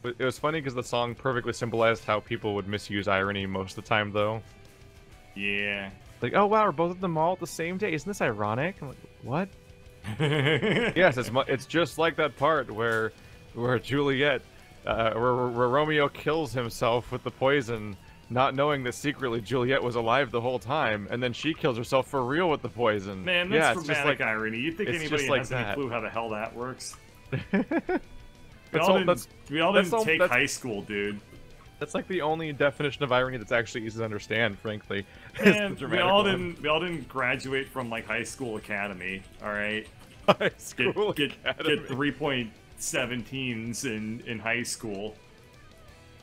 It was funny because the song perfectly symbolized how people would misuse irony most of the time, though. Yeah. Like, oh wow, we're both at the mall at the same day. Isn't this ironic? I'm like, what? Yes, it's just like that part where Juliet, where Romeo kills himself with the poison, not knowing that secretly Juliet was alive the whole time, and then she kills herself for real with the poison. Man, yeah, that's dramatic irony. You think anybody has any clue how the hell that works? We all didn't take high school, dude. That's like the only definition of irony that's actually easy to understand, frankly. Man, we all didn't graduate from like high school academy, all right? High school get 3.17s in high school,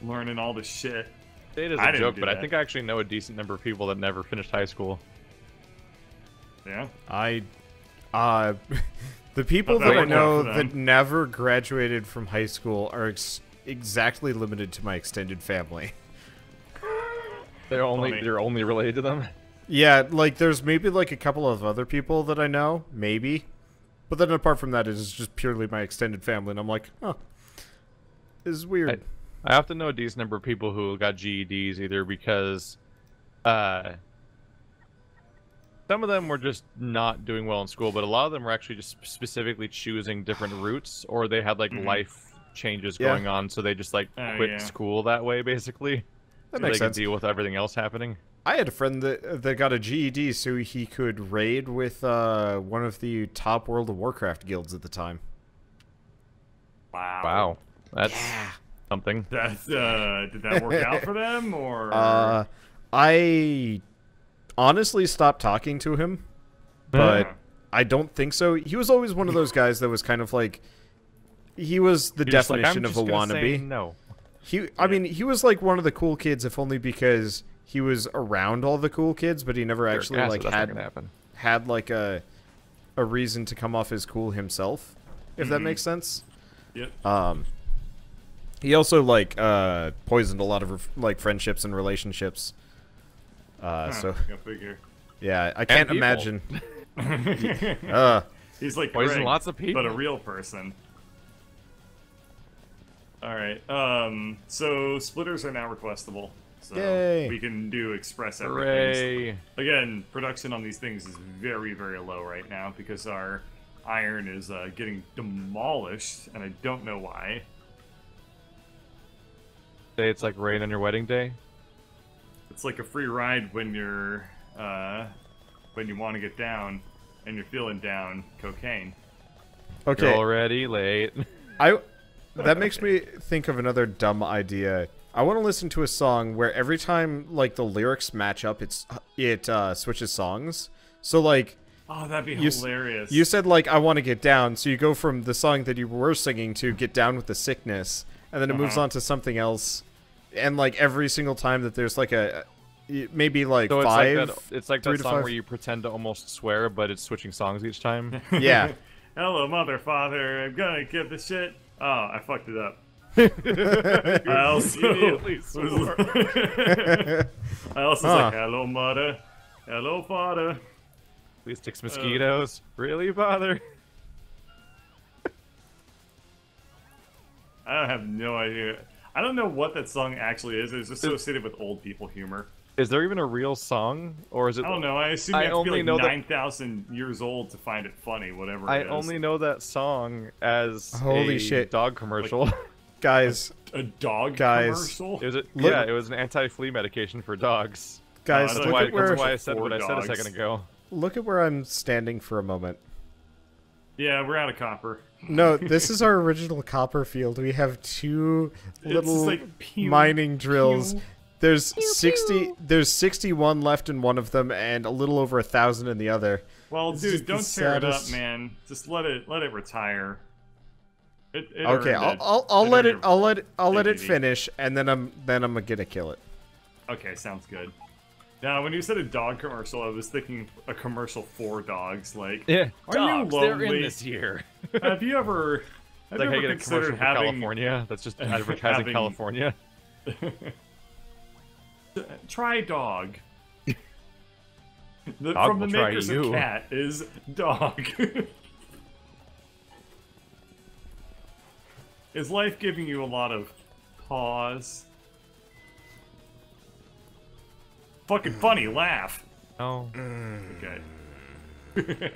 learning all the shit. It is a joke, but I think I actually know a decent number of people that never finished high school. Yeah? The people that I know that never graduated from high school are exactly limited to my extended family. They're only related to them? Yeah, like, there's maybe, like, a couple of other people that I know, maybe. But then apart from that, it is just purely my extended family, and I'm like, huh, this is weird. I often know a decent number of people who got GEDs either because some of them were just not doing well in school, but a lot of them were actually just specifically choosing different routes, or they had like life changes going on, so they just like quit school that way, basically. That makes sense. They could deal with everything else happening. I had a friend that got a GED so he could raid with one of the top World of Warcraft guilds at the time. Wow. That's something. That's, did that work out for them, or? I honestly stopped talking to him, but I don't think so. He was always one of those guys that was kind of like, he was the definition of a wannabe. No. I mean, he was like one of the cool kids, if only because he was around all the cool kids, but he never actually like had like a reason to come off as cool himself, if that makes sense. Yep. He also like poisoned a lot of like friendships and relationships. So go figure. Yeah, I can't imagine. He's like poison Greg, lots of people, but a real person. All right. So splitters are now requestable. So we can do express everything. Again, production on these things is very, very low right now because our iron is getting demolished, and I don't know why. Say it's like rain on your wedding day. It's like a free ride when you're when you want to get down and you're feeling down cocaine. Okay. You're already late. That makes me think of another dumb idea. I want to listen to a song where every time like the lyrics match up, it switches songs. So like, oh, that'd be hilarious. You said like I want to get down, so you go from the song that you were singing to Get Down with the Sickness, and then it moves on to something else. And like every single time that there's like maybe like so five. It's like that song where you pretend to almost swear, but it's switching songs each time. Yeah. Hello, mother, father. I'm gonna give the shit. Oh, I fucked it up. I also was like, hello, mother. Hello, father. Please sticks mosquitoes. Really, father? I have no idea. I don't know what that song actually is. It's associated with old people humor. Is there even a real song, or is it? I don't know. I assume you have to be like 9,000 years old to find it funny, whatever it is. I only know that song as holy shit dog commercial. Like, guys, a dog commercial? Is it? Yeah, it was an anti-flea medication for dogs. Guys, that's why I said what I said a second ago. Look at where I'm standing for a moment. Yeah, we're out of copper. No, this is our original copper field. We have two little like mining drills. There's 61 left in one of them, and a little over 1,000 in the other. Well, dude, don't tear it up, man. Just let it retire. Okay, I'll let it finish, and then I'm gonna kill it. Okay, sounds good. Now, when you said a dog commercial, I was thinking a commercial for dogs. Like, yeah, are dogs, you lonely? They're in this year. Have you ever considered having California? That's just advertising California. Try dog. Dog from the makers of Cat is dog. Is life giving you a lot of Pause. Fucking funny, laugh. Oh. Okay.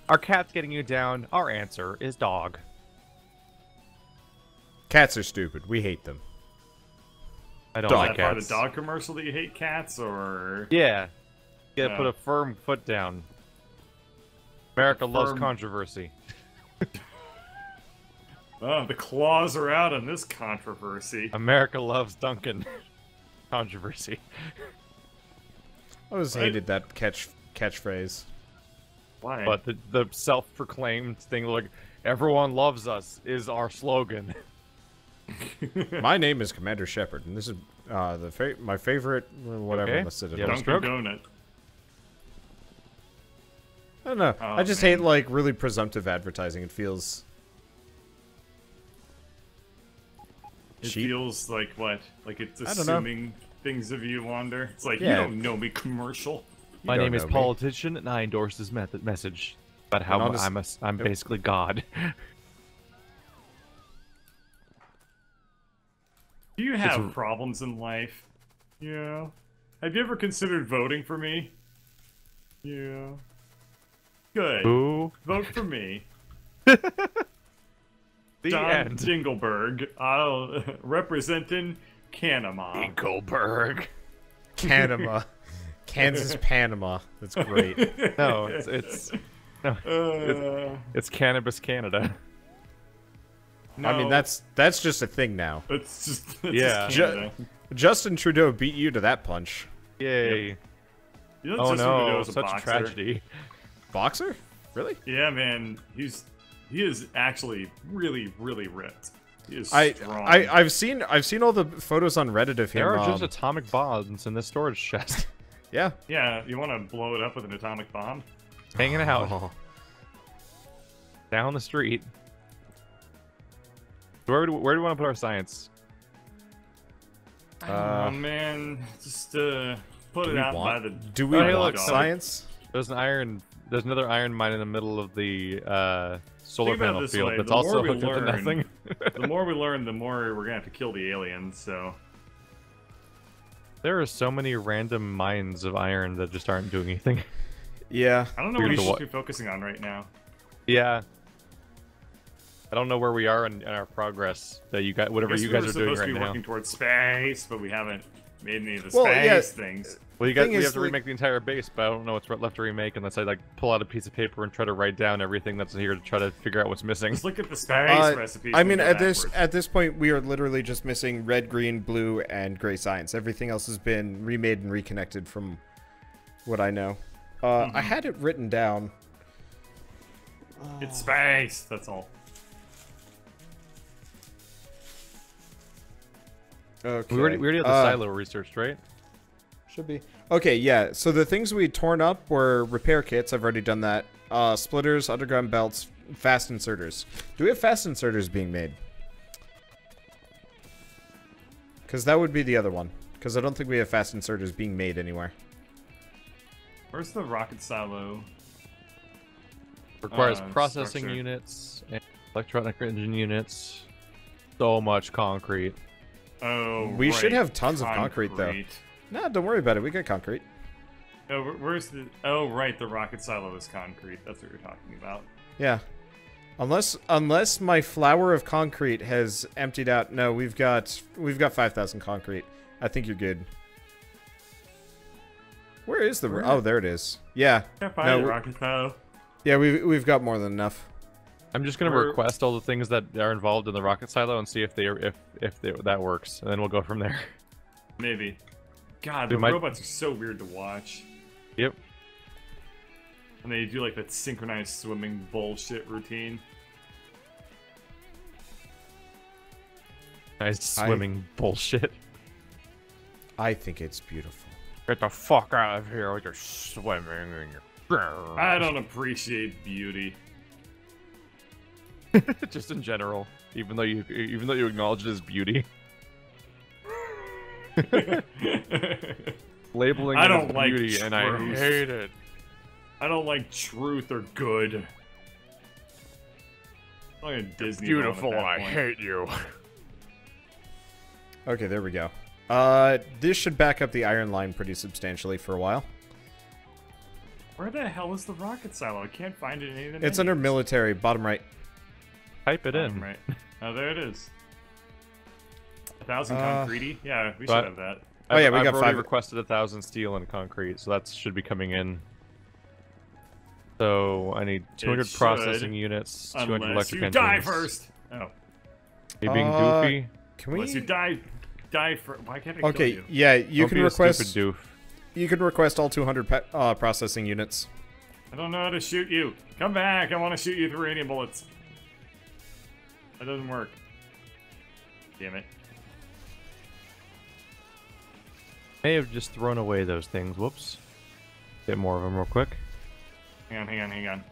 Our cat's getting you down. Our answer is dog. Cats are stupid. We hate them. I don't like like cats. Is that part of cats. the dog commercial that you hate cats, or? Yeah. You gotta put a firm foot down. America loves controversy. Oh, the claws are out on this controversy. America loves Duncan. Controversy. I always hated that catchphrase. Why? But the self-proclaimed thing, like, everyone loves us, is our slogan. My name is Commander Shepard, and this is my favorite whatever. Okay. Let's sit it Dunkin' Donut. I don't know. Oh, I just hate like really presumptive advertising. It feels. It cheap. feels like what? Like it's I don't know. assuming things of you, Wander. It's like, Yeah. you don't know me, commercial. My don't name is know me. Politician, and I endorse this message about how I'm basically God. Do you have problems in life? Yeah. Have you ever considered voting for me? Yeah. Good. Who? Vote for me. The John end. Dingleberg. I'll representing Panama. Dinkelberg. Panama. Kansas, Panama. That's great. No, it's Cannabis Canada. No, I mean, that's just a thing now. It's just Yeah. Canada. Justin Trudeau beat you to that punch. Yay. You know, Oh Justin Trudeau no, is a such boxer. a tragedy. Boxer? Really? Yeah, man. He is actually really, really ripped. He is strong. I've seen all the photos on Reddit of him. There are just atomic bombs in this storage chest. Yeah. Yeah, you want to blow it up with an atomic bomb? Hanging out. Oh. Down the street. Where do we want to put our science? Oh man, just put it out by the. Do we hey, want look, science? There's another iron mine in the middle of the solar Think about it panel this field way, that's the more also we hooked up to learn- nothing. The more we learn, the more we're gonna have to kill the aliens. So There are so many random mines of iron that just aren't doing anything. Yeah. I don't know what Weird we to should be focusing on right now. Yeah. I don't know where we are in our progress. That you got whatever you guys are doing We're supposed right to be now. working towards space, but we haven't made any of the Well, yeah. space things. Well, we thing have is, to like- remake the entire base, but I don't know what's left to remake unless I like pull out a piece of paper and try to write down everything that's here to try to figure out what's missing. Just look at the space recipes. I and mean, go at backwards. this point, we are literally just missing red, green, blue, and gray science. Everything else has been remade and reconnected from what I know. I had it written down. It's space. That's all. Okay. We already had the silo researched, right? Should be. Okay, yeah. So the things we torn up were repair kits. I've already done that. Splitters, underground belts, fast inserters. Do we have fast inserters being made? Because that would be the other one. Because I don't think we have fast inserters being made anywhere. Where's the rocket silo? Requires processing structure. units, and electronic engine units. So much concrete. Oh, We should right. have tons of concrete, though. No, don't worry about it. We got concrete. Oh, where's the? Oh, right. The rocket silo is concrete. That's what you're talking about. Yeah. Unless my flower of concrete has emptied out. No, we've got 5,000 concrete. I think you're good. Where is the? Oh, there it is. Yeah. Can't find the rocket silo. Yeah, we've got more than enough. I'm just gonna request all the things that are involved in the rocket silo and see if that works, and then we'll go from there. Maybe. God, the robots are so weird to watch. Yep. And they do like that synchronized swimming bullshit routine. Nice swimming bullshit. I think it's beautiful. Get the fuck out of here with your swimming and your. I don't appreciate beauty. Just in general, even though you acknowledge it as beauty. Labeling I it don't as like beauty, and I truth. hate it. I don't like truth or good. Like a Disney Beautiful, film and at I that point. hate you. Okay, there we go. This should back up the iron line pretty substantially for a while. Where the hell is the rocket silo? I can't find it in any of the It's under military, bottom right. Type it in. Right. Oh, there it is. 1,000 concrete. Yeah, we should have that. Oh yeah, we got I've already 5. requested 1,000 steel and concrete, so that should be coming in. So I need 200 processing units, 200 electric engines. Die first. Oh. Are you being goofy? Can we? Unless you die first. Why can't I kill you? Yeah, you Don't can be request. A stupid doof. You can request all 200 processing units. I don't know how to shoot you. Come back. I want to shoot you with uranium bullets. That doesn't work. Damn it. May have just thrown away those things. Whoops. Get more of them real quick. Hang on.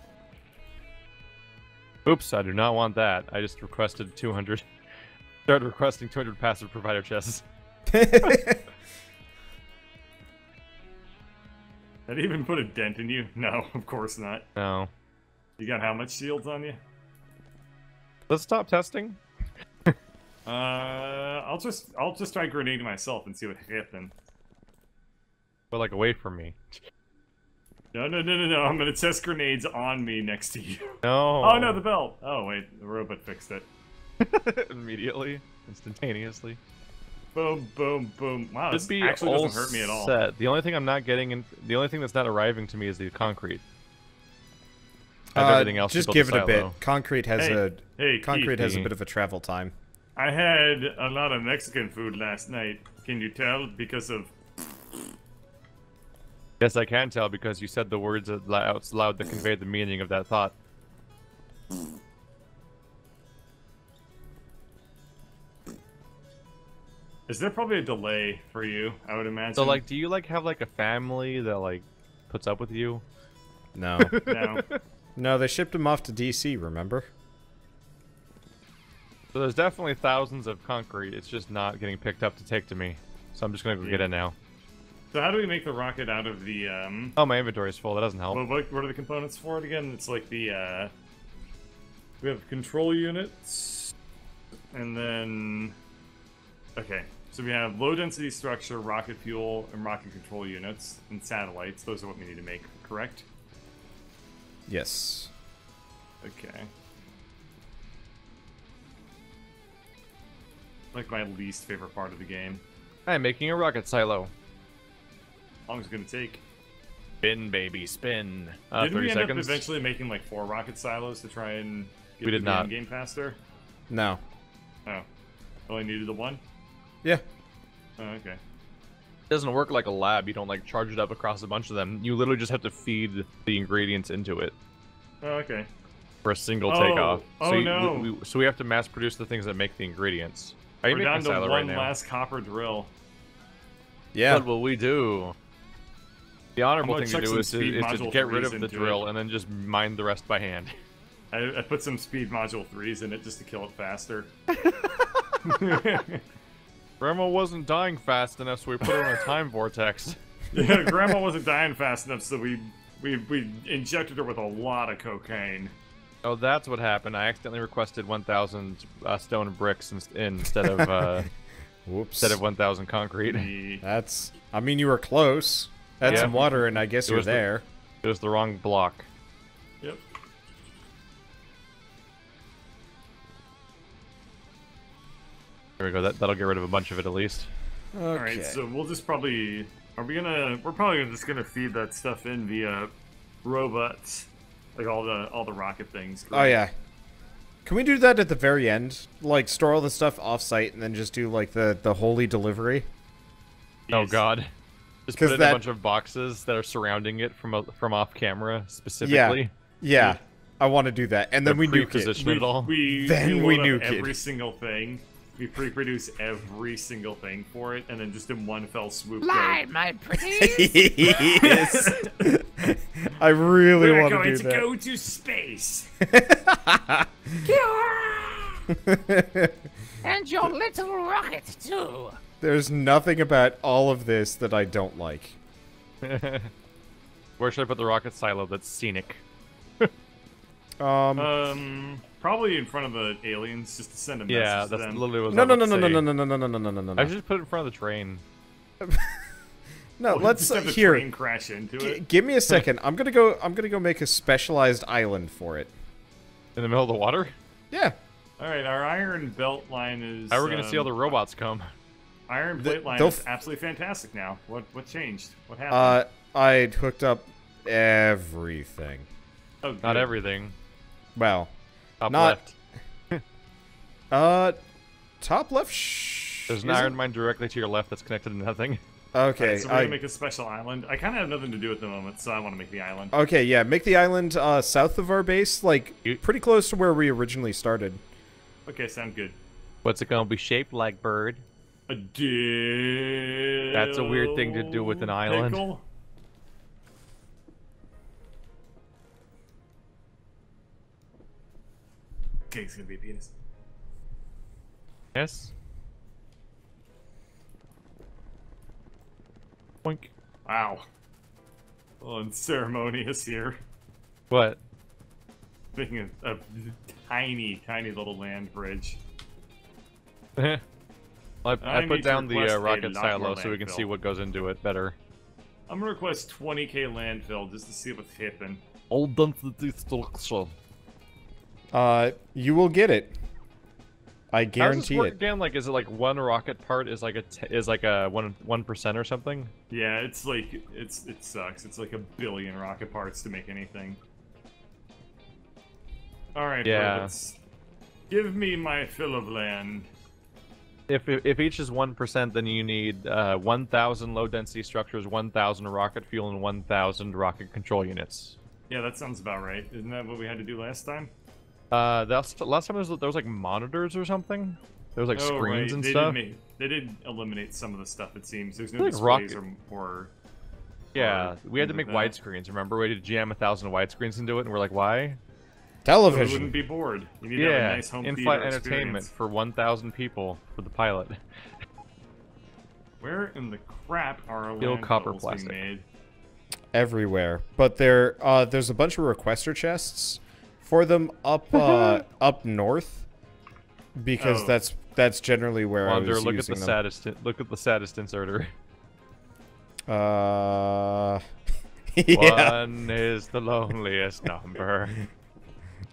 Oops, I do not want that. I just requested 200. Started requesting 200 passive provider chests. Did it even put a dent in you? No, of course not. No. You got how much shields on you? Let's stop testing. I'll just try grenading myself and see what happens. But like away from me. No. I'm gonna test grenades on me next to you. No. Oh no, the belt. Oh wait, the robot fixed it. Immediately, instantaneously. Boom, boom, boom. Wow, this be actually all doesn't hurt me at all. Set. The only thing I'm not getting, the only thing that's not arriving to me is the concrete. Everything else just give it a bit. Concrete has concrete has a bit of a travel time. I had a lot of Mexican food last night. Can you tell? Because of... Yes, I can tell because you said the words out loud that conveyed the meaning of that thought. Is there probably a delay for you, I would imagine? So, like, do you, like, have, like, a family that, like, puts up with you? No. No. No, they shipped him off to DC, remember? So there's definitely thousands of concrete. It's just not getting picked up to take to me. So I'm just gonna go get it now. So how do we make the rocket out of the, Oh, my inventory is full. That doesn't help. What are the components for it again? It's like the, we have control units, and then... Okay, so we have low-density structure, rocket fuel, and rocket control units, and satellites. Those are what we need to make, correct? Yes. Okay. Like my least favorite part of the game. I'm making a rocket silo. How long is it gonna take? Spin, baby, spin. Didn't 30 we end seconds. up eventually making like 4 rocket silos to try and get We did not. the game faster? No. Oh. Only needed the 1? Yeah. Oh, okay. It doesn't work like a lab. You don't like charge it up across a bunch of them. You literally just have to feed the ingredients into it. Oh, okay. For a single takeoff. Oh, so no. So we have to mass produce the things that make the ingredients. Are you We're making down a to silo one right now? last copper drill. Yeah. What will we do? The honorable thing to do is to get rid of the drill and then just mine the rest by hand. I put some speed module 3s in it just to kill it faster. Grandma wasn't dying fast enough, so we put her in a time vortex. Yeah, Grandma wasn't dying fast enough, so we injected her with a lot of cocaine. Oh, that's what happened. I accidentally requested 1,000 stone bricks instead of Whoops. Instead of 1,000 concrete. That's... I mean, you were close. Had some water, and I guess you're there. It was the wrong block. Yep. There we go. That'll get rid of a bunch of it at least. Okay. Alright, so we'll just probably... We're probably just gonna feed that stuff in via robots. Like all the rocket things. Correct? Oh, yeah. Can we do that at the very end? Like, store all the stuff off-site and then just do, like, the holy delivery? Yes. Oh, God. Just put it in a bunch of boxes that are surrounding it from off-camera, specifically. Yeah. I want to do that. And then we nuke it. Then we nuke every single thing. We pre-produce every single thing for it, and then just in one fell swoop Fly, my pretties! Yes. I really want to do that. We're going to go to space! And your little rocket, too! There's nothing about all of this that I don't like. Where should I put the rocket silo that's scenic? How Probably in front of the aliens, just to send a message Yeah, to that's them. literally what No, I was no, about no, to no, say. no, no, no, no, no, no, no, no. I should just put it in front of the train. No, We'll let's just have the here. train crash into it. Give me a second. I'm gonna go make a specialized island for it. In the middle of the water? Yeah. All right, our iron belt line is. How are we gonna see all the robots come? Iron plate line is absolutely fantastic now. What changed? What happened? I hooked up everything. Oh, good. Not everything. Well, Top not. left. Top left. There's an iron mine directly to your left that's connected to nothing. Okay. Right, so we're gonna make a special island. I kind of have nothing to do at the moment, so I want to make the island. Okay, yeah, make the island south of our base, like pretty close to where we originally started. Okay, sound good. What's it gonna be shaped like, bird? A dill. That's a weird thing to do with an island. Pickle? Okay, it's gonna be a penis. Yes. Boink. Wow. Well, unceremonious here. What? Making a tiny, tiny little land bridge. I put down the rocket lot silo more so we can landfill. see what goes into it better. I'm gonna request 20k landfill just to see what's happening. All done for the destruction. You will get it. I How does guarantee this work it. again? Like, is it like one rocket part is like a 1% or something? Yeah, it's like it sucks. It's like a billion rocket parts to make anything. All right, Yeah. robots. Give me my fill of land. If each is 1%, then you need 1,000 low density structures, 1,000 rocket fuel, and 1,000 rocket control units. Yeah, that sounds about right. Isn't that what we had to do last time? Last time there was like monitors or something. There was like screens and stuff. They did eliminate some of the stuff. It seems there's no Like displays or yeah, we had to make widescreens. Remember, we had to jam 1,000 widescreens into it, and we're like, why? So we Television. wouldn't be bored. You need to have a nice home in-flight theater entertainment experience. for 1,000 people for the pilot. Where in the crap are our Steel, copper, landfills plastic. being made? Everywhere, but there's a bunch of requester chests for them up up north, because that's generally where I was Look at using the them. saddest. Look at the saddest inserter. Yeah. One is the loneliest number.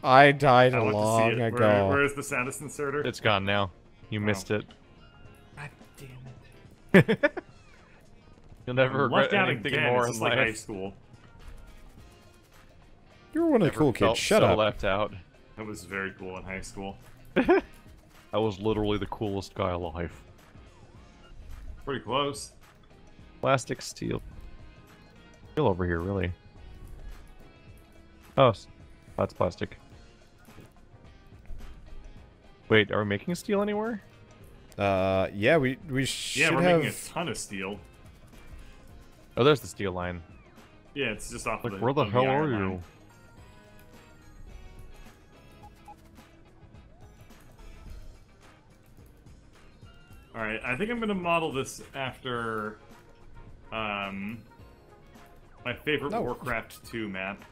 I died I want long to see it. ago. Where is the saddest inserter? It's gone now. You missed it. God damn it. You'll never I'm regret left out anything again. more It's in just like high life. school. You were one of the Never cool felt kids. Shut so up. left out. That was very cool in high school. I was literally the coolest guy alive. Pretty close. Plastic, steel. Steel over here, really. Oh, that's plastic. Wait, are we making steel anywhere? Yeah, we should Yeah, we're have. making a ton of steel. Oh, there's the steel line. Yeah, it's just off Like, of where the hell are iron you? line. Alright, I think I'm gonna model this after my favorite No. Warcraft 2 map.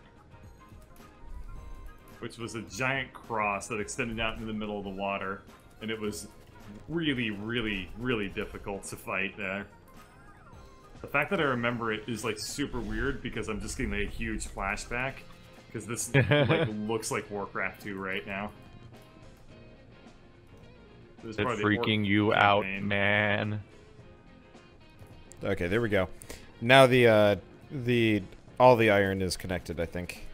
Which was a giant cross that extended out into the middle of the water. And it was really, really, really difficult to fight there. The fact that I remember it is like super weird because I'm just getting a huge flashback. Because this like looks like Warcraft 2 right now. Is it freaking you out, campaign. man? Okay, there we go. Now all the iron is connected, I think.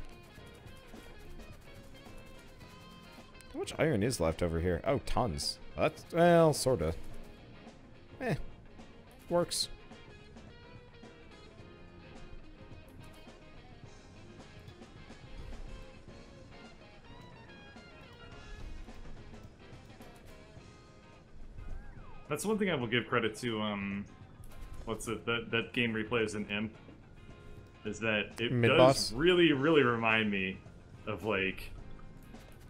How much iron is left over here? Oh, tons. That's, well, sorta. Works. That's one thing I will give credit to, what's it, that game replay as an imp, is that it Mid-boss? does really, really remind me of, like,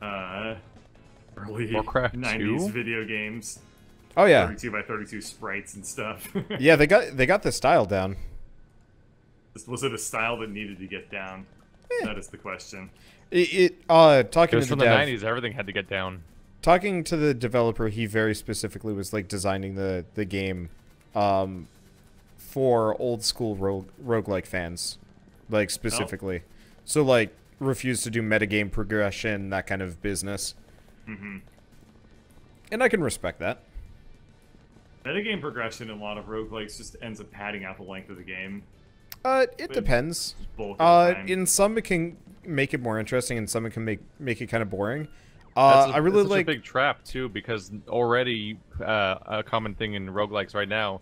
early Warcraft 90s 2? video games. Oh yeah, 32 by 32 sprites and stuff. yeah. They got the style down. Was it a style that needed to get down? That is the question. Talking to from the 90s, everything had to get down. Talking to the developer, he very specifically was like designing the game for old school roguelike fans, like specifically. Oh. So like refused to do metagame progression, that kind of business. Mm-hmm. And I can respect that. Metagame progression in a lot of roguelikes just ends up padding out the length of the game. It depends. In some it can make it more interesting, and some it can make it kind of boring. I really like a big trap too, because already a common thing in roguelikes right now,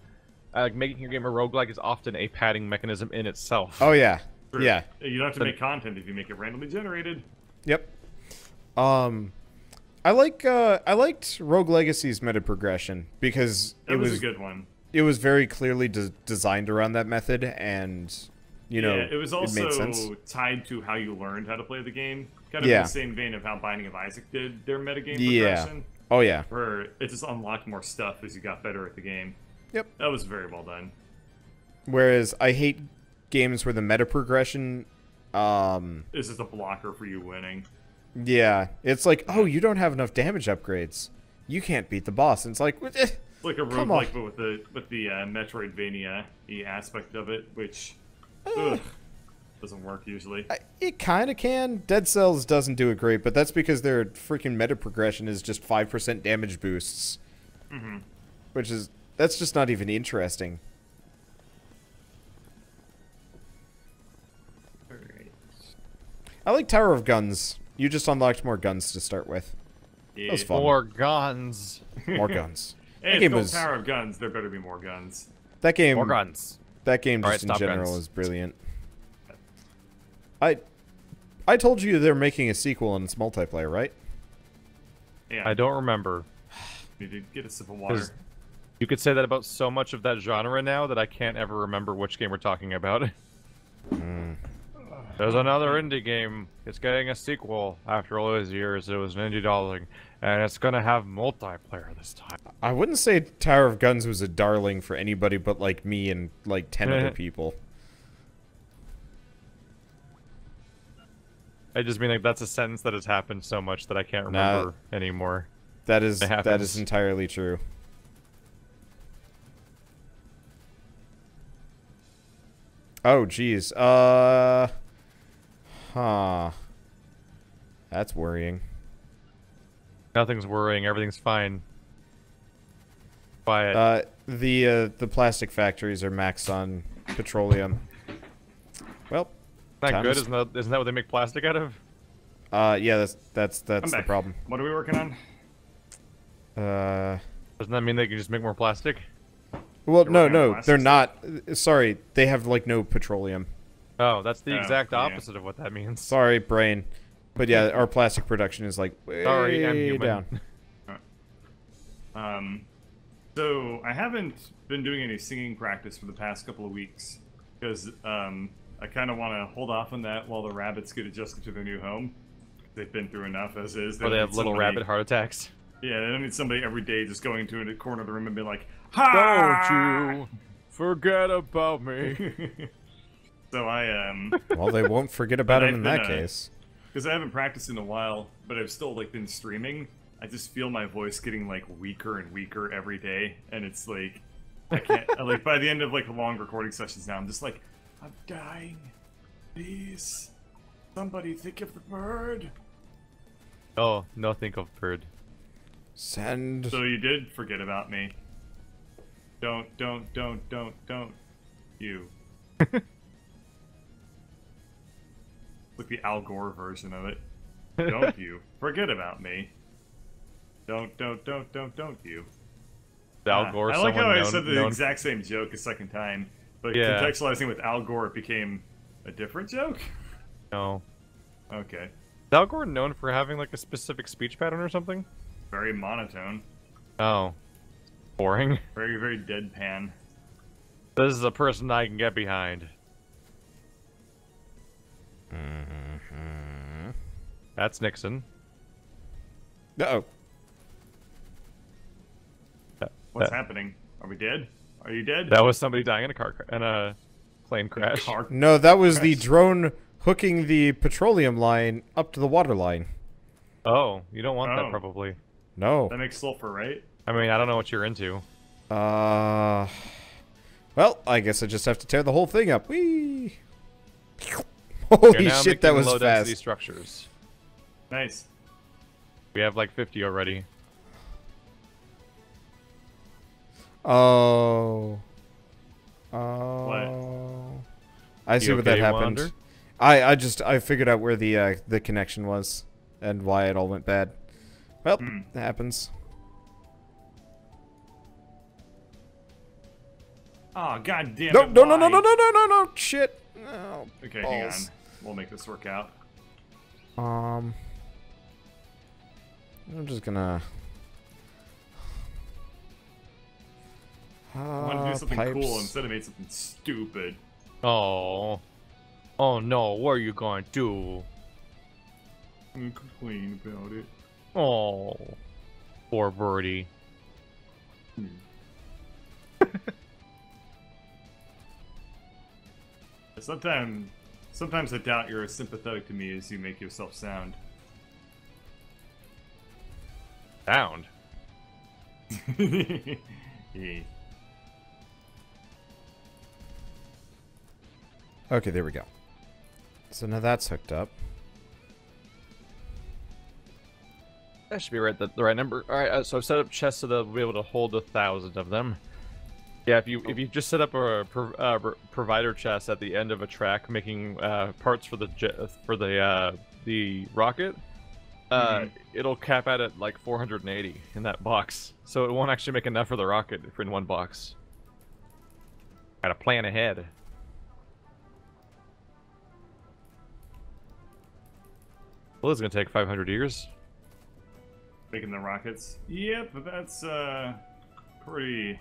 making your game a roguelike is often a padding mechanism in itself. Oh yeah, True. Yeah. You don't have to make content if you make it randomly generated. Yep. I liked Rogue Legacy's meta progression because it was a good one. It was very clearly designed around that method, and you know, it was also tied to how you learned how to play the game. Kind of in the same vein of how Binding of Isaac did their metagame progression. Oh yeah. Where it just unlocked more stuff as you got better at the game. Yep. That was very well done. Whereas I hate games where the meta progression is just a blocker for you winning. Yeah, it's like, oh, you don't have enough damage upgrades. You can't beat the boss. And it's like, like a roguelike, but with the Metroidvania-y aspect of it, which doesn't work usually. It kind of can. Dead Cells doesn't do it great, but that's because their freaking meta progression is just 5% damage boosts. Mm-hmm. That's just not even interesting. Alright. I like Tower of Guns. You just unlocked more guns to start with. Yeah. That was fun. More guns. More guns. Hey, it's called Tower of Guns. There better be more guns. That game. More guns. That game just in general is brilliant. I told you they're making a sequel and it's multiplayer, right? Yeah. I don't remember. Need to get a sip of water. You could say that about so much of that genre now that I can't ever remember which game we're talking about. There's another indie game. It's getting a sequel after all those years. It was an indie darling, and it's gonna have multiplayer this time. I wouldn't say Tower of Guns was a darling for anybody but like me and like 10 other people. I just mean like that's a sentence that has happened so much that I can't remember anymore. That is entirely true. Oh geez. That's worrying. Nothing's worrying. Everything's fine. Quiet. The plastic factories are maxed on petroleum. Well, not good. Isn't that what they make plastic out of? Yeah, that's the problem. What are we working on? Doesn't that mean they can just make more plastic? Well, no, they're not. Sorry, they have like no petroleum. Oh, that's the exact opposite of what that means. Sorry, brain. But yeah, our plastic production is like Sorry, I'm human. Down. So I haven't been doing any singing practice for the past couple of weeks because I kind of want to hold off on that while the rabbits get adjusted to their new home. They've been through enough as is. They have little rabbit heart attacks. Yeah, they don't need somebody every day just going to a corner of the room and being like, "Ha! Don't you forget about me." So I Well, they won't forget about him in that case. Because I haven't practiced in a while, but I've still like been streaming. I just feel my voice getting like weaker and weaker every day, and it's like I can't. Like by the end of like long recording sessions now, I'm just like, I'm dying. Please, somebody think of the bird. Oh, no, think of bird. Send. So you did forget about me. Don't you. Like the Al Gore version of it. Don't you forget about me. Don't you. Al Gore, I like how I said the exact same joke a second time, but contextualizing with Al Gore, it became a different joke? No. Okay. Is Al Gore known for having like a specific speech pattern or something? Very monotone. Oh. Boring. Very, very deadpan. This is a person I can get behind. That's Nixon. Uh-oh. What's happening? Are we dead? Are you dead? That was somebody dying in a plane crash. No, that was the drone hooking the petroleum line up to the water line. Oh, you don't want that probably. No. That makes sulfur, right? I mean, I don't know what you're into. Well, I guess I just have to tear the whole thing up. Whee! Holy shit, that was fast. Structures. Nice. We have like 50 already. Oh. What? I see what that happened. Wander? I figured out where the connection was and why it all went bad. Well, it happens. Oh, god damn no, it. No, no, no, no, no, no, no, no, shit. Oh, okay, balls. hang on. We'll make this work out. I'm just gonna... I want to do something cool instead of made something stupid. Oh. Oh no, what are you going to do? I'm gonna complain about it. Oh. Poor birdie. Sometimes I doubt you're as sympathetic to me as you make yourself sound. Sound? Yeah. Okay, there we go. So now that's hooked up. That should be the right number. All right, so I've set up chests so they'll be able to hold 1,000 of them. Yeah, if you just set up a provider chest at the end of a track, making parts for the rocket, it'll cap out at like 480 in that box. So it won't actually make enough for the rocket in one box. Gotta plan ahead. Well, it's gonna take 500 years. Making the rockets. Yep, but that's pretty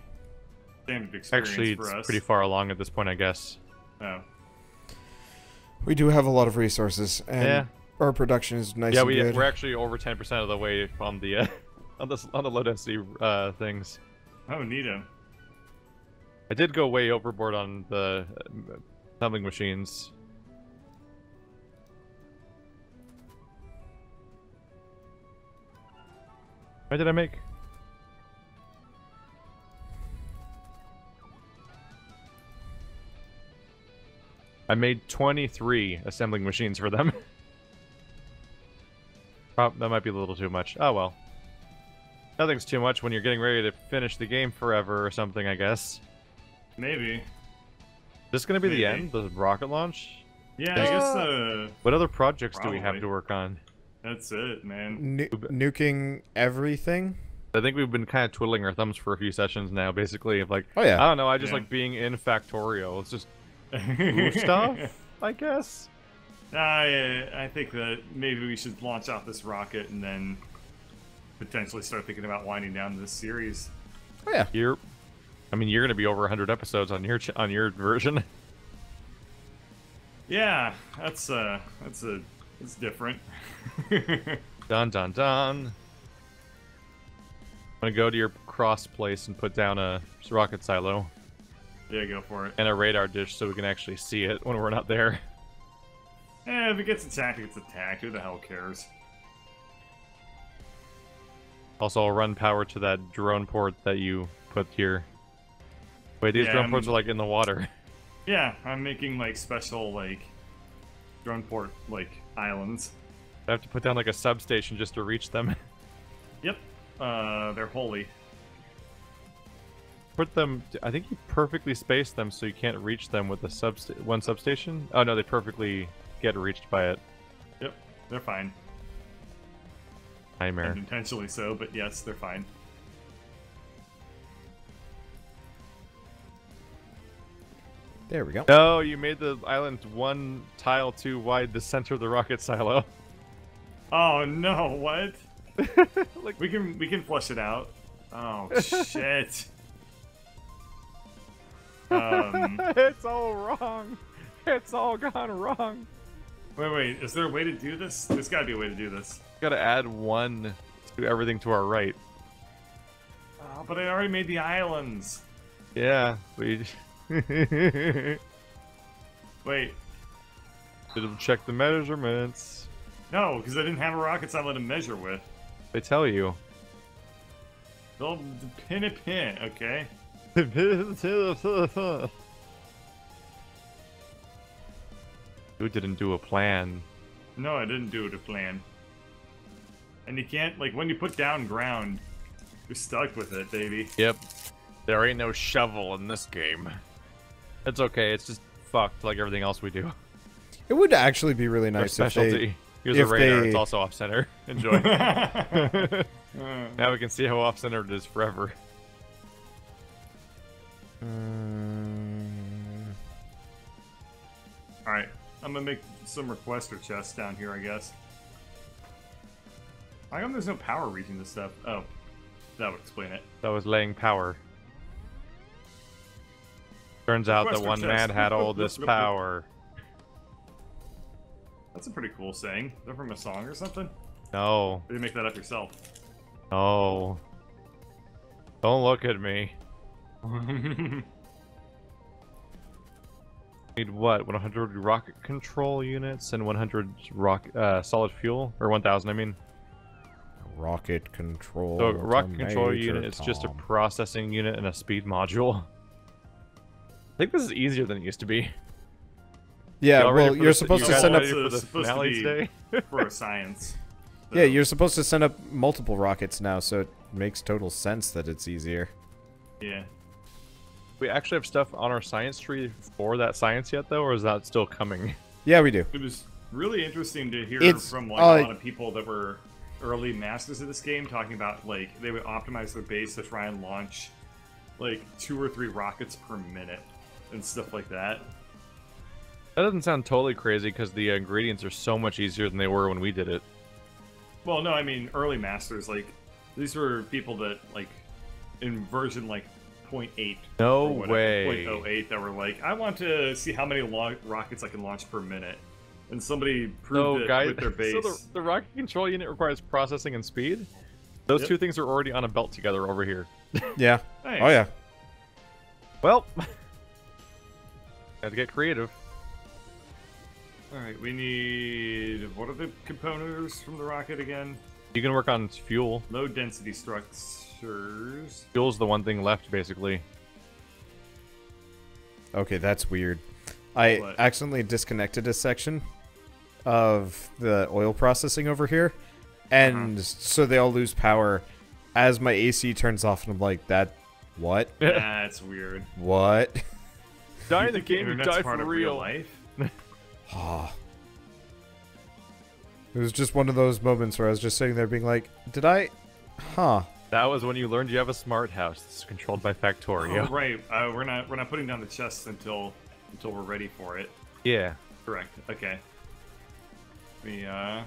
standard experience Actually, for us. It's pretty far along at this point, I guess. Oh. We do have a lot of resources, and our production is nice. Yeah, and good. we're actually over 10% of the way on the on the low density things. Oh, neato. I did go way overboard on the assembling machines. What did I make? I made 23 assembling machines for them. Oh, that might be a little too much. Oh well. Nothing's too much when you're getting ready to finish the game forever or something, I guess. Maybe. Is this gonna be the end? The rocket launch? Yeah, I guess what other projects probably. do we have to work on? That's it, man. Nuking everything? I think we've been kind of twiddling our thumbs for a few sessions now, basically, of like, oh yeah, I don't know, I just like being in Factorio. It's just move stuff, I guess. I think that maybe we should launch off this rocket and then potentially start thinking about winding down this series. Oh yeah. You're gonna be over 100 episodes on your version. Yeah, that's different. Dun dun dun. I'm gonna go to your cross place and put down a rocket silo. Yeah, go for it. And a radar dish so we can actually see it when we're not there. If it gets attacked, it gets attacked. Who the hell cares? Also, I'll run power to that drone port that you put here. Wait, these drone ports are like in the water. Yeah, I'm making like special like drone port like islands. I have to put down like a substation just to reach them. Yep, they're holy. Put them. I think you perfectly space them so you can't reach them with the one substation. Oh no, they perfectly get reached by it. Yep, they're fine. Nightmare. Unintentionally so, but yes, they're fine. There we go. No, you made the island one tile too wide to center the rocket silo. Oh no! What? Like we can flush it out. Oh shit! It's all wrong. It's all gone wrong. Wait. Is there a way to do this? There's gotta be a way to do this. Gotta add one to everything to our right. Oh, but I already made the islands. Yeah, we. Wait. Did him check the measurements. No, because I didn't have a rockets I let him measure with. They tell you. They'll pin a pin, okay? You didn't do a plan. No, I didn't do it a plan. And you can't, like, when you put down ground, you're stuck with it, baby. Yep. There ain't no shovel in this game. It's okay, it's just fucked like everything else we do. It would actually be really nice if they... Here's a radar, it's also off-center. Enjoy. Now we can see how off-center it is forever. Alright, I'm gonna make some requester chests down here, I guess. How come there's no power reaching this stuff? Oh, that would explain it. That was laying power. Turns out that one man had all this power. That's a pretty cool saying. Is that from a song or something? No. Or did you make that up yourself? No. Don't look at me. Need what? 100 rocket control units and 100 solid fuel? Or 1,000, I mean. Rocket control. So, rocket control unit is just a processing unit and a speed module. I think this is easier than it used to be. Yeah, well, you're supposed to send up for the finale today for science. So. Yeah, you're supposed to send up multiple rockets now, so it makes total sense that it's easier. Yeah. We actually have stuff on our science tree for that science yet, though, or is that still coming? Yeah, we do. It was really interesting to hear from like a lot of people that were early masters of this game talking about like they would optimize their base to try and launch like 2 or 3 rockets per minute and stuff like that. That doesn't sound totally crazy because the ingredients are so much easier than they were when we did it. Well, no, I mean early masters. Like these were people that like in version like 0.8. No way. 0.08 that were like, I want to see how many rockets I can launch per minute, and somebody proved it with their base. So the rocket control unit requires processing and speed. Those two things are already on a belt together over here. Yeah. Nice. Oh yeah. Well, had to get creative. Alright, we need... What are the components from the rocket again? You can work on fuel. Low density structures. Fuel's the one thing left, basically. Okay, that's weird. I accidentally disconnected a section of the oil processing over here, and so they all lose power as my AC turns off, and I'm like, what? That's weird. What? Die in the game, you die for real life? It was just one of those moments where I was just sitting there being like, did I? That was when you learned you have a smart house that's controlled by Factorio. Oh, right. We're not putting down the chests until we're ready for it. Yeah. Correct. Okay. I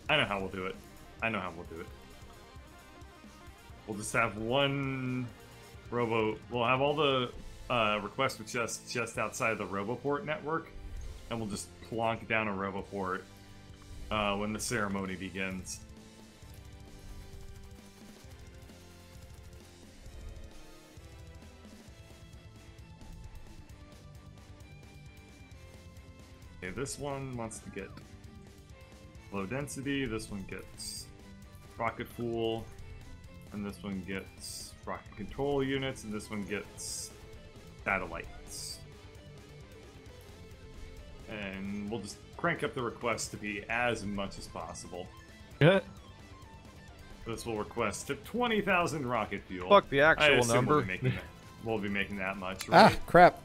know how we'll do it. We'll just have one we'll have all the requests for chests just outside the Roboport network, and we'll just plonk down a Roboport when the ceremony begins. Okay, this one wants to get low density, this one gets rocket fuel, and this one gets rocket control units, and this one gets satellites. And we'll just crank up the request to be as much as possible. Yeah. This will request to 20,000 rocket fuel. Fuck the actual number. We'll be making that much, right? Ah, crap.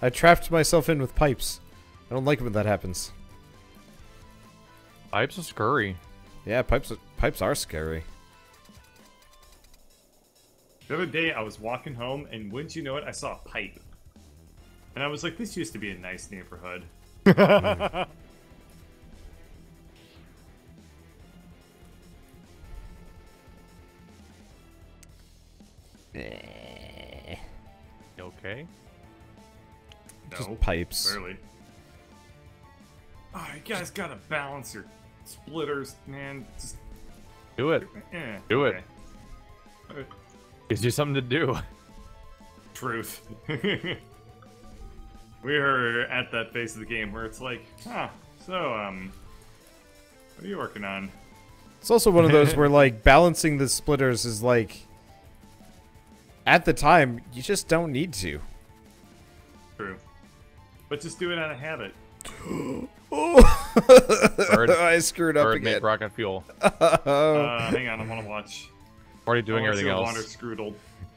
I trapped myself in with pipes. I don't like it when that happens. Pipes are scurry. Yeah, pipes are scary. The other day, I was walking home, and wouldn't you know it, I saw a pipe. And I was like, this used to be a nice neighborhood. Okay. No, just pipes. Barely. Oh, you guys gotta balance your splitters, man. Just do it. Do it. Gives you something to do. Truth. We're at that phase of the game where it's like, huh, so, what are you working on? It's also one of those where, like, balancing the splitters is, like, at the time, you just don't need to. True. But just do it out of habit. Bird, I screwed up again. Make rocket fuel. Hang on, I want to watch. Already doing everything else. Wanderbots.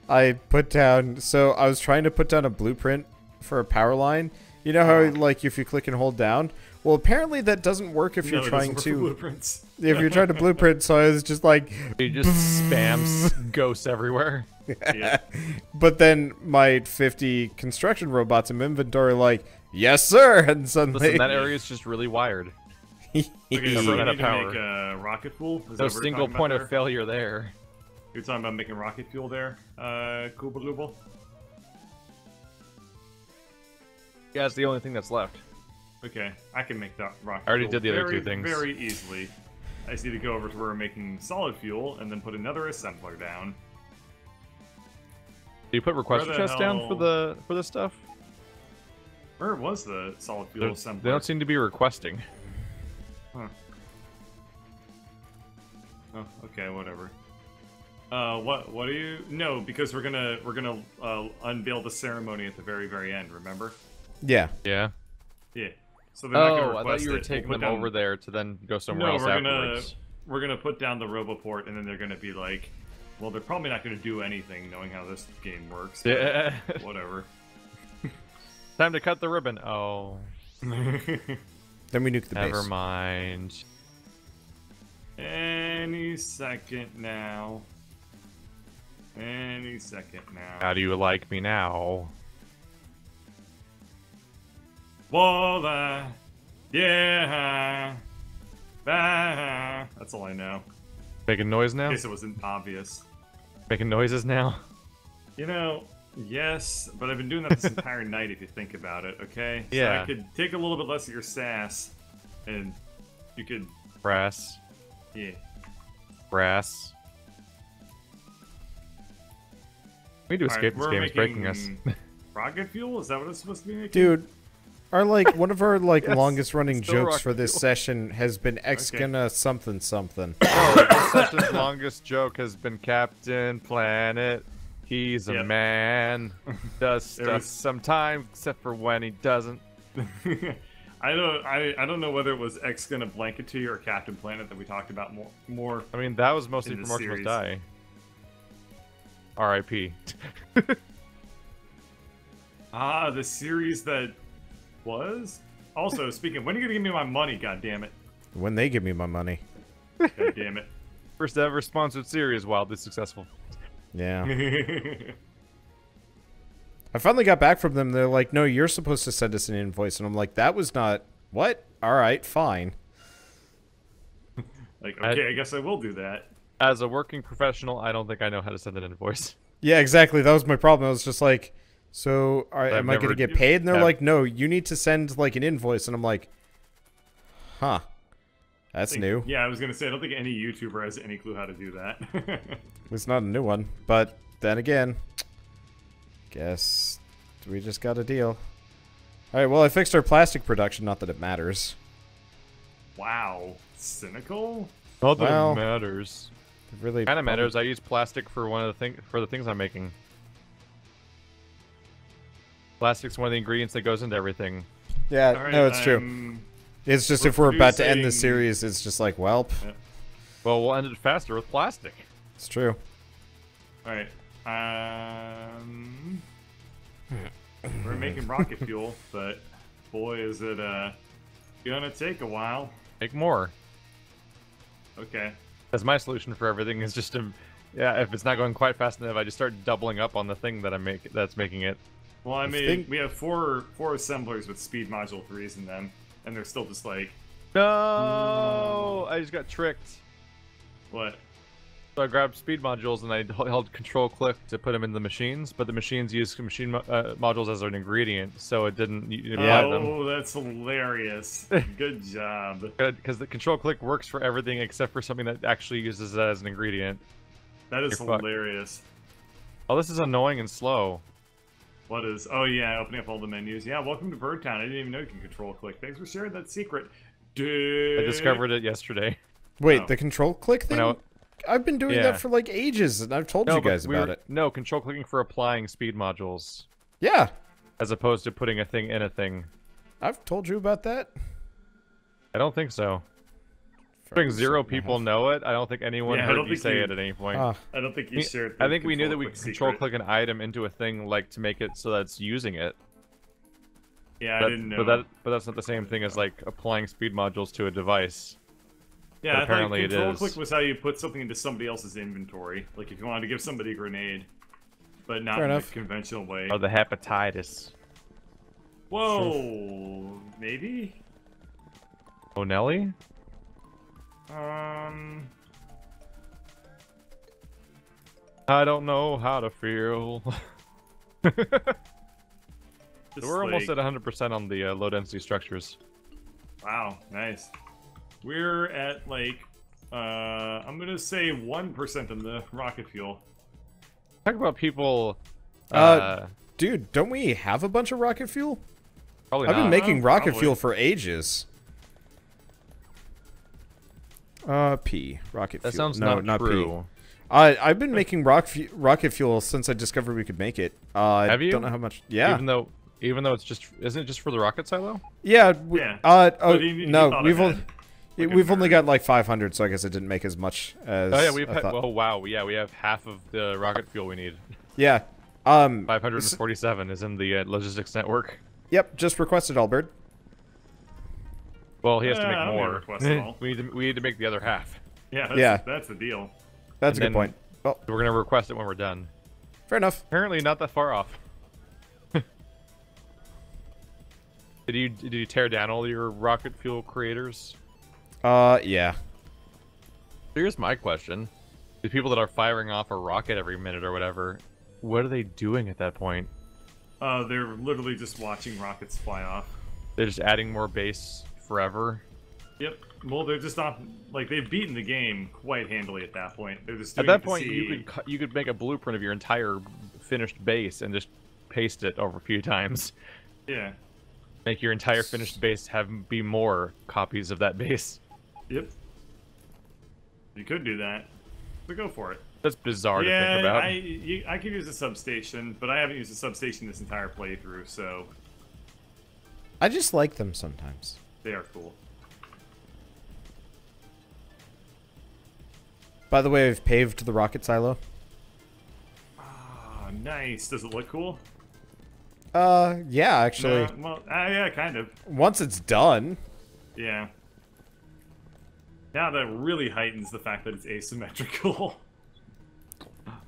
I put down, so I was trying to put down a blueprint for a power line. You know how, like, if you click and hold down? Well, apparently that doesn't work if you're trying to... blueprints. If you're trying to blueprint, so I was just like... He just spams ghosts everywhere. Yeah. But then my 50 construction robots in my inventory are like, yes, sir! And suddenly... Listen, that area is just really wired. Okay, so we need to power. make rocket fuel? No single point of failure there. You're talking about making rocket fuel there, Koopa Dooble? Yeah, it's the only thing that's left. Okay, I can make that rocket I already fuel did the other two things. very easily. I just need to go over to where we're making solid fuel and then put another assembler down. Do you put request requests down for the stuff? Where was the solid fuel assembler? They don't seem to be requesting. Huh. Oh, okay, whatever. What do you... No, because we're gonna unveil the ceremony at the very end, remember? Yeah. Yeah. Yeah. So they're not gonna request I thought you were taking them over there to then go somewhere else afterwards. We're gonna put down the RoboPort, and then they're gonna be like, well, they're probably not gonna do anything, knowing how this game works. Yeah. Whatever. Time to cut the ribbon. Oh. Then we nuke the base. Never mind. Any second now. Any second now. How do you like me now? Voila! Yeah! That's all I know. Making noise now? In case it wasn't obvious. Making noises now? You know, yes, but I've been doing that this entire night if you think about it, okay? Yeah. So I could take a little bit less of your sass, and you could... Brass. Yeah. Brass. We need to escape this game. It's breaking us. Rocket fuel? Is that what it's supposed to be making? Dude, one of our Yes, longest running jokes for this fuel. session has been gonna something something. Oh, this session's longest joke has been Captain Planet. He's a man. Does stuff sometimes, except for when he doesn't. I don't know whether it was X gonna blanket to you or Captain Planet that we talked about more. I mean, that was mostly from March Must Die. R.I.P. Ah, the series that was? Also, speaking of, when are you gonna give me my money, God damn it? When they give me my money. God damn it. First ever sponsored series, wildly successful. Yeah. I finally got back from them. They're like, no, you're supposed to send us an invoice. And I'm like, that was not... What? All right, fine. Like, okay, I guess I will do that. As a working professional, I don't think I know how to send an invoice. Yeah, exactly. That was my problem. I was just like, so am I going to get paid? And they're like, no, you need to send like an invoice. And I'm like, huh. That's new. Yeah, I was going to say, I don't think any YouTuber has any clue how to do that. It's not a new one. But then again, guess we just got a deal. All right, well, I fixed our plastic production. Not that it matters. Wow. Cynical? Not that it matters. It really kind of matters. I use plastic for the things I'm making. Plastic's one of the ingredients that goes into everything. Yeah, right, no, it's true. It's just if we're about to end the series, it's just like, welp. Yeah. Well, we'll end it faster with plastic. It's true. All right. We're making rocket fuel, but boy, is it gonna take a while. Make more. Okay. Because my solution for everything is just to, if it's not going quite fast enough, I just start doubling up on the thing that that's making it. Well, we have four assemblers with speed module 3s in them, and they're still just like... No! I just got tricked. What? So I grabbed speed modules and I held control-click to put them in the machines, but the machines use machine modules as an ingredient, so it didn't apply them. Oh, that's hilarious. Good job. Because the control-click works for everything except for something that actually uses it as an ingredient. That is hilarious. Oh, this is annoying and slow. What is? Oh yeah, opening up all the menus. Yeah, welcome to Birdtown. I didn't even know you can control click. Thanks for sharing that secret. I discovered it yesterday. Wait, the control click thing? I've been doing that for like ages, and I've told you guys about it. No, control clicking for applying speed modules. Yeah. As opposed to putting a thing in a thing. I've told you about that. I don't think so. I think 0 people know it. I don't think anyone heard you say it at any point. I don't think you shared. I think we knew that we could control click an item into a thing, like to make it so that it's using it. Yeah, I didn't know. But that's not the same thing as like applying speed modules to a device. Yeah, apparently control click was how you put something into somebody else's inventory. Like if you wanted to give somebody a grenade, but not in a conventional way. Or the hepatitis. Whoa, maybe. Oh, Nelly? I don't know how to feel. So we're almost at 100% on the low density structures. Wow, nice. We're at like, I'm gonna say 1% on the rocket fuel. Talk about people. Dude, don't we have a bunch of rocket fuel? Probably I've been making rocket probably. fuel for ages. P. Rocket fuel. That sounds not true. P. I've been making rocket fuel since I discovered we could make it. Have you? Don't know how much. Yeah. Even though it's just, isn't it just for the rocket silo? Yeah. Oh no, we've only got like 500, so I guess it didn't make as much as. Oh yeah, oh wow, yeah, we have half of the rocket fuel we need. Yeah. 547 is in the logistics network. Yep, just requested Albert. Well, he has to make more. we need to make the other half. Yeah, that's the deal. That's a good point. Well, we're gonna request it when we're done. Fair enough. Apparently, not that far off. Did you tear down all your rocket fuel creators? Yeah. Here's my question: the people that are firing off a rocket every minute or whatever, what are they doing at that point? They're literally just watching rockets fly off. They're just adding more base forever. Yep. Well, they're just not like they've beaten the game quite handily at that point. They're just at that point you could make a blueprint of your entire finished base and just paste it over a few times. Yeah. Make your entire finished base be more copies of that base. Yep. You could do that. So go for it. That's bizarre to think about. I could use a substation, but I haven't used a substation this entire playthrough, so... I just like them sometimes. They are cool. By the way, I've paved the rocket silo. Ah, nice. Does it look cool? Yeah, actually. Well, yeah, kind of. Once it's done. Yeah. Now that really heightens the fact that it's asymmetrical.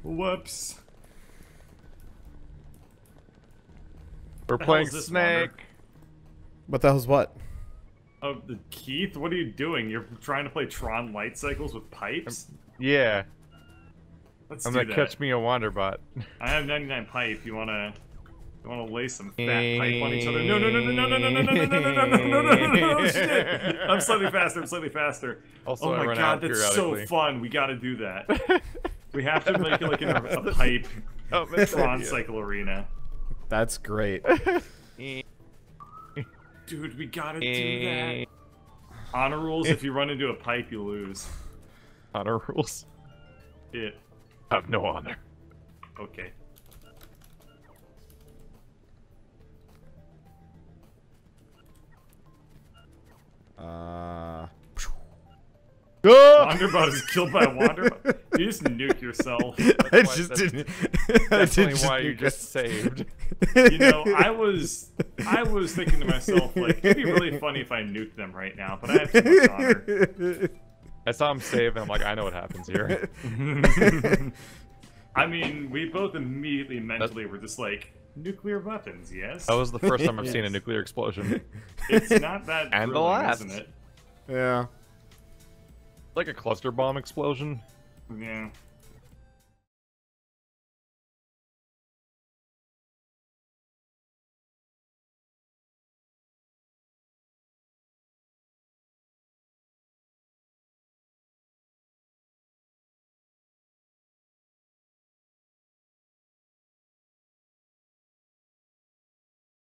Whoops. We're playing Snake. What the hell's what? Oh, Keith, what are you doing? You're trying to play Tron light cycles with pipes? Yeah. Let's I'm do gonna that. catch me a Wanderbot. I have 99 pipe. You wanna lay some fat pipe on each other? No, no, no, no, no, no, no, no, no, no, no, no, no, no, no, no, shit! I'm slightly faster. I'm slightly faster. Also, oh my god, that's so fun. We gotta do that. We have to make it like in a pipe Tron cycle arena. That's great. Dude, we gotta do that. Honor rules: if you run into a pipe, you lose. Honor rules? Yeah. I have no honor. Okay. Wanderbot is killed by a Wanderbot. You just nuke yourself. I just didn't. That's only why you just saved. You know, I was thinking to myself, like, it'd be really funny if I nuked them right now, but I have too much honor. I saw him save, and I'm like, I know what happens here. I mean, we both immediately mentally were just like, nuclear weapons, yes? That was the first time I've seen a nuclear explosion. It's not that and thrilling, the last. isn't it? Yeah. Like a cluster bomb explosion. Yeah.